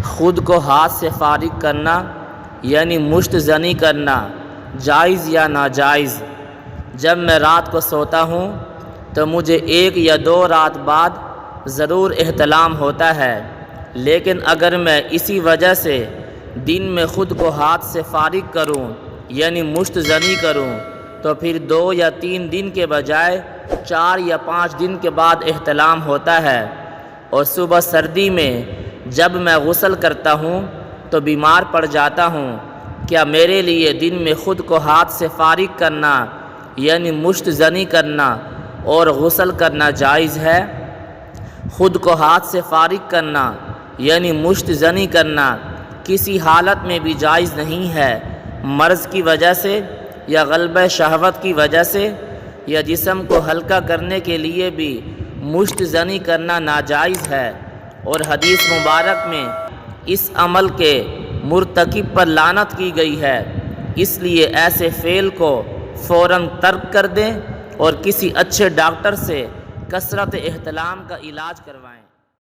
خود کو ہاتھ سے فارغ کرنا یعنی مشت زنی کرنا جائز یا ناجائز؟ جب میں رات کو سوتا ہوں تو مجھے 1 یا 2 رات بعد ضرور احتلام ہوتا ہے، لیکن اگر میں اسی وجہ سے دن میں خود کو ہاتھ سے فارغ کروں یعنی مشت زنی کروں تو پھر 2 یا 3 دن کے بجائے 4 یا 5 دن کے بعد احتلام ہوتا ہے۔ اور صبح سردی میں جب میں غسل کرتا ہوں تو بیمار پڑ جاتا ہوں، کیا میرے لیے دن میں خود کو ہاتھ سے فارغ کرنا یعنی مشت زنی کرنا اور غسل کرنا جائز ہے؟ خود کو ہاتھ سے فارغ کرنا یعنی مشت زنی کرنا کسی حالت میں بھی جائز نہیں ہے، مرض کی وجہ سے یا غلبہ شہوت کی وجہ سے یا جسم کو ہلکا کرنے کے لیے بھی مشت زنی کرنا ناجائز ہے، اور حدیث مبارک میں اس عمل کے مرتکب پر لعنت کی گئی ہے۔ اس لیے ایسے فعل کو فوراً ترک کر دیں اور کسی اچھے ڈاکٹر سے کثرت احتلام کا علاج کروائیں۔